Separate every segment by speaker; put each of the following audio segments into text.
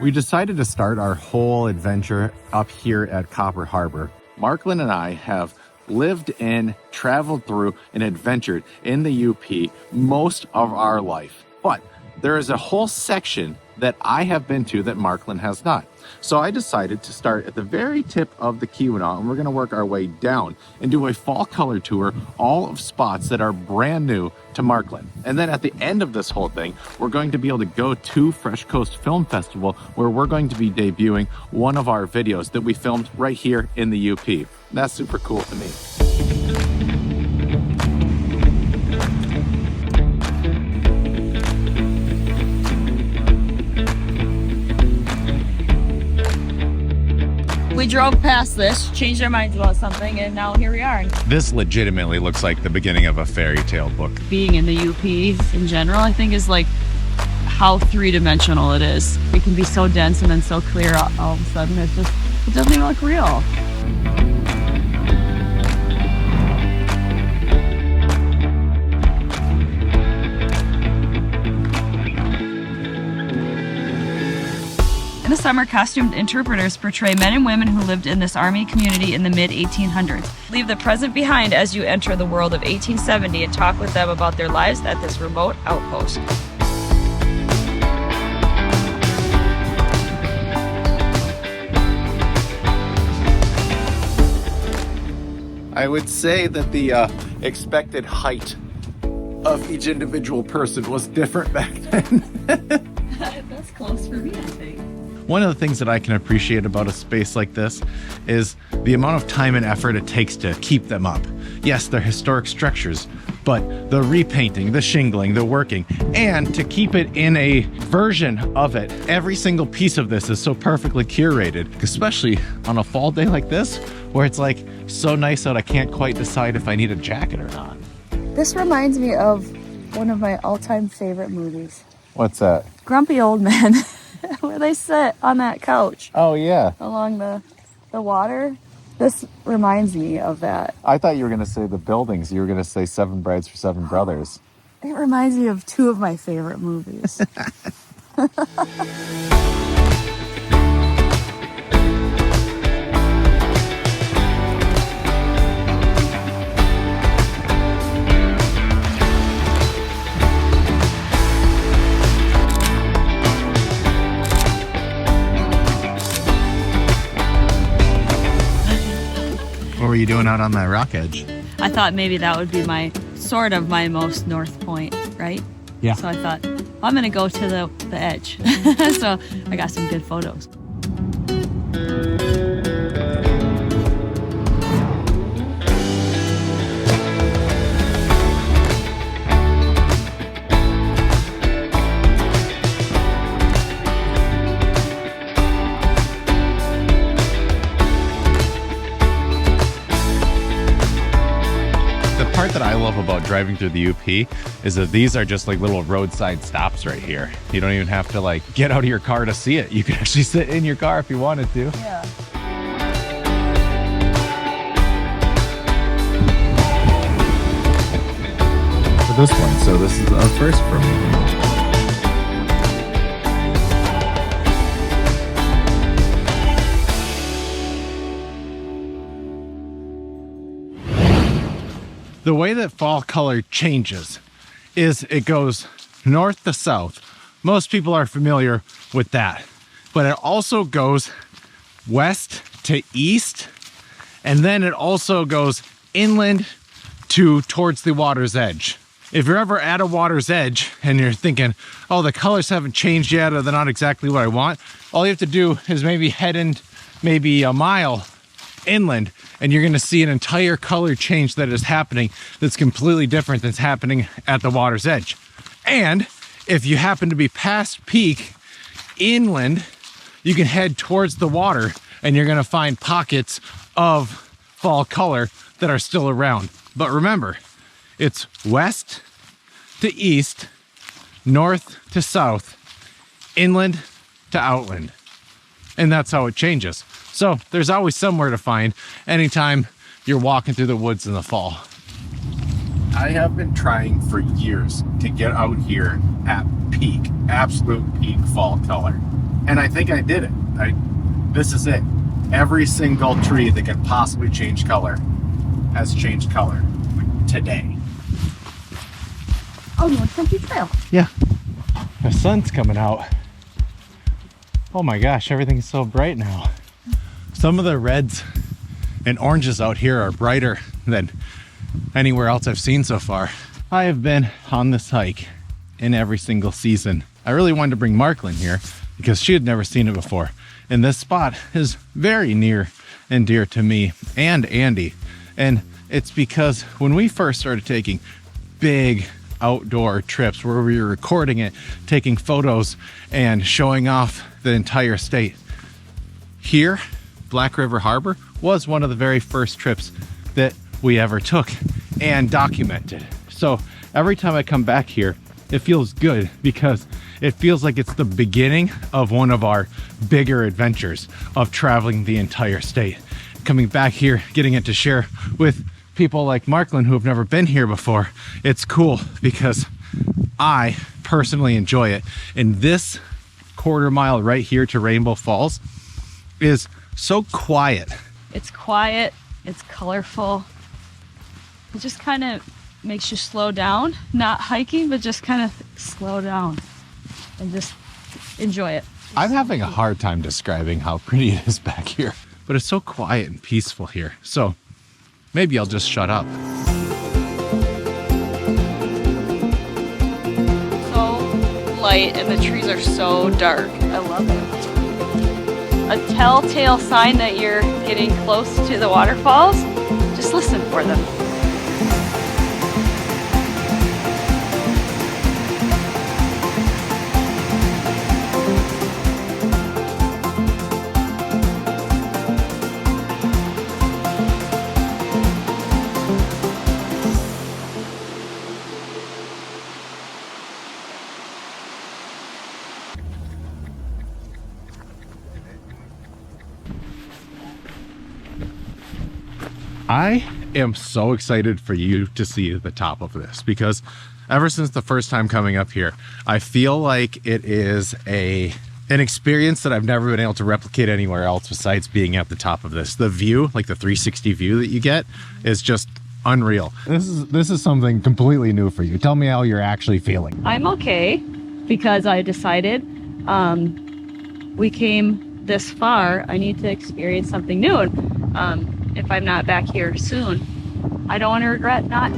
Speaker 1: We decided to start our whole adventure up here at Copper Harbor. Marklin and I have lived in, traveled through, and adventured in the UP most of our life. But there is a whole section that I have been to that Marklin has not. So I decided to start at the very tip of the Keweenaw, and we're going to work our way down and do a fall color tour, all of spots that are brand new to Marklin. And then at the end of this whole thing, we're going to be able to go to Fresh Coast Film Festival, where we're going to be debuting one of our videos that we filmed right here in the UP. That's super cool to me.
Speaker 2: We drove past this, changed our minds about something, and now here we are.
Speaker 1: This legitimately looks like the beginning of a fairy tale book.
Speaker 2: Being in the UP in general, I think, is like how three-dimensional it is. It can be so dense and then so clear all of a sudden. It doesn't even look real. In the summer, costumed interpreters portray men and women who lived in this army community in the mid-1800s. Leave the present behind as you enter the world of 1870 and talk with them about their lives at this remote outpost.
Speaker 1: I would say that the expected height of each individual person was different back then.
Speaker 2: That's close for me, I think.
Speaker 1: One of the things that I can appreciate about a space like this is the amount of time and effort it takes to keep them up. Yes, they're historic structures, but the repainting, the shingling, the working, and to keep it in a version of it. Every single piece of this is so perfectly curated, especially on a fall day like this, where it's like so nice out I can't quite decide if I need a jacket or not.
Speaker 2: This reminds me of one of my all-time favorite movies.
Speaker 1: What's that?
Speaker 2: Grumpy Old Men, where they sit on that couch.
Speaker 1: Oh yeah.
Speaker 2: Along the water. This reminds me of that.
Speaker 1: I thought you were going to say the buildings. You were going to say Seven Brides for Seven Brothers.
Speaker 2: It reminds me of two of my favorite movies.
Speaker 1: What were you doing out on that rock edge?
Speaker 2: I thought maybe that would be my most north point, right?
Speaker 1: Yeah.
Speaker 2: So I thought, well, I'm going to go to the edge. So I got some good photos.
Speaker 1: The part that I love about driving through the UP is that these are just like little roadside stops right here. You don't even have to like get out of your car to see it. You can actually sit in your car if you wanted to.
Speaker 2: Yeah.
Speaker 1: For this one, so this is a first for me. The way that fall color changes is it goes north to south. Most people are familiar with that, but it also goes west to east, and then it also goes inland towards the water's edge. If you're ever at a water's edge and you're thinking, oh, the colors haven't changed yet, or they're not exactly what I want, all you have to do is maybe head in maybe a mile inland, and you're going to see an entire color change that is happening that's completely different than's happening at the water's edge. And if you happen to be past peak inland, you can head towards the water and you're going to find pockets of fall color that are still around. But remember, it's west to east, north to south, inland to outland. And that's how it changes. So there's always somewhere to find anytime you're walking through the woods in the fall. I have been trying for years to get out here at peak, absolute peak fall color. And I think I did it. This is it. Every single tree that could possibly change color has changed color today.
Speaker 2: Oh, North Country Trail.
Speaker 1: Yeah. The sun's coming out. Oh my gosh, everything's so bright now. Some of the reds and oranges out here are brighter than anywhere else I've seen so far. I have been on this hike in every single season. I really wanted to bring Marklin here because she had never seen it before. And this spot is very near and dear to me and Andy. And it's because when we first started taking big outdoor trips where we were recording it, taking photos and showing off the entire state, here, Black River Harbor was one of the very first trips that we ever took and documented. So every time I come back here, it feels good because it feels like it's the beginning of one of our bigger adventures of traveling the entire state. Coming back here, getting it to share with people like Marklin who have never been here before, it's cool because I personally enjoy it. And this quarter mile right here to Rainbow Falls is so quiet.
Speaker 2: It's quiet, it's colorful. It just kind of makes you slow down, not hiking, but just kind of slow down and just enjoy it.
Speaker 1: I'm having a hard time describing how pretty it is back here, but it's so quiet and peaceful here. So maybe I'll just shut up.
Speaker 2: So light and the trees are so dark. I love it. A telltale sign that you're getting close to the waterfalls, just listen for them.
Speaker 1: I am so excited for you to see the top of this because ever since the first time coming up here, I feel like it is an experience that I've never been able to replicate anywhere else besides being at the top of this. The view, like the 360 view that you get, is just unreal. This is something completely new for you. Tell me how you're actually feeling.
Speaker 2: I'm okay because I decided we came this far. I need to experience something new. And if I'm not back here soon, I don't want to regret not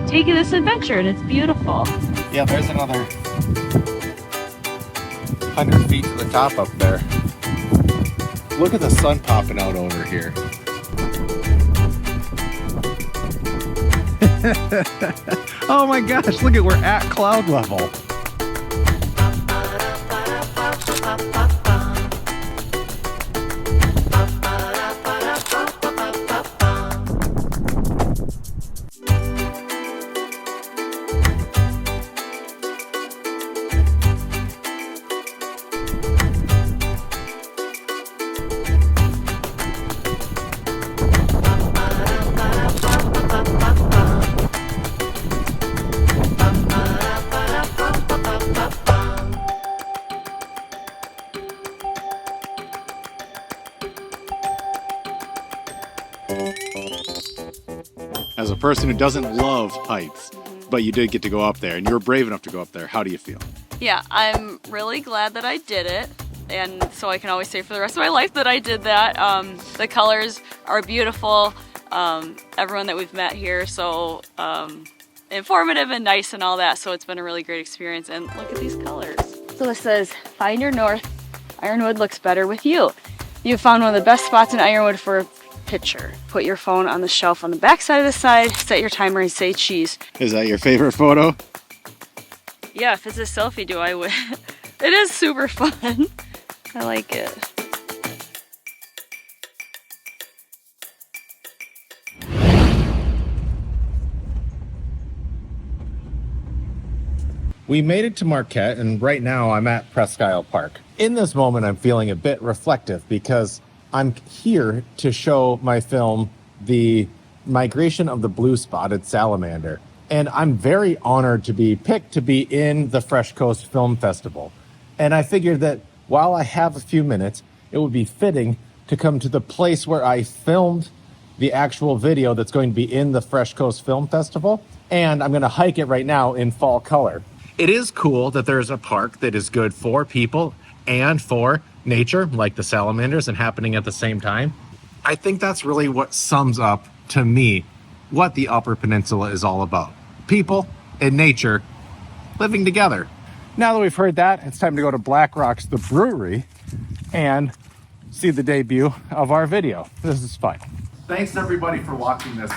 Speaker 2: taking this adventure, and it's beautiful.
Speaker 1: Yeah, there's another 100 feet to the top up there. Look at the sun popping out over here. Oh my gosh, look at, we're at cloud level. As a person who doesn't love heights, but you did get to go up there and you were brave enough to go up there, how do you feel?
Speaker 2: Yeah, I'm really glad that I did it, and so I can always say for the rest of my life that I did that. The colors are beautiful. Everyone that we've met here, so informative and nice and all that, so it's been a really great experience. And look at these colors. So this says, find your north, Ironwood looks better with you. You've found one of the best spots in Ironwood for a picture. Put your phone on the shelf on the back side of the side, set your timer and say cheese.
Speaker 1: Is that your favorite photo?
Speaker 2: Yeah, if it's a selfie, do I win? It is super fun. I like it.
Speaker 1: We made it to Marquette, and right now I'm at Presque Isle Park. In this moment, I'm feeling a bit reflective because I'm here to show my film, The Migration of the Blue-Spotted Salamander. And I'm very honored to be picked to be in the Fresh Coast Film Festival. And I figured that while I have a few minutes, it would be fitting to come to the place where I filmed the actual video that's going to be in the Fresh Coast Film Festival. And I'm going to hike it right now in fall color. It is cool that there's a park that is good for people and for nature, like the salamanders, and happening at the same time. I think that's really what sums up, to me, what the Upper Peninsula is all about. People and nature living together. Now that we've heard that, it's time to go to Black Rocks, the brewery, and see the debut of our video. This is fun. Thanks everybody for watching this.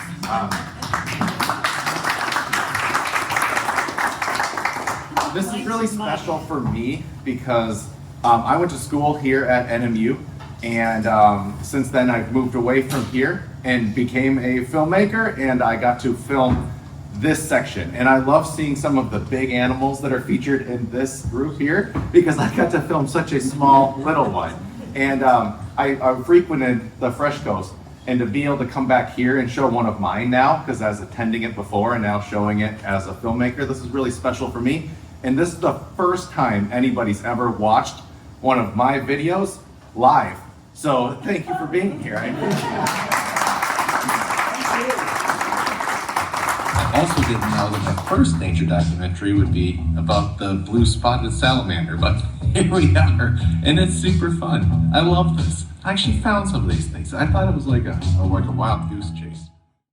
Speaker 1: This is really special for me because I went to school here at NMU, and since then I've moved away from here and became a filmmaker, and I got to film this section. And I love seeing some of the big animals that are featured in this group here because I got to film such a small little one. And I frequented the Fresh Coast, and to be able to come back here and show one of mine now, because I was attending it before and now showing it as a filmmaker, this is really special for me. And this is the first time anybody's ever watched one of my videos live. So thank you for being here. I appreciate it.
Speaker 3: I also didn't know that my first nature documentary would be about the blue spotted salamander, but here we are, and it's super fun. I love this. I actually found some of these things. I thought it was like a wild goose chase.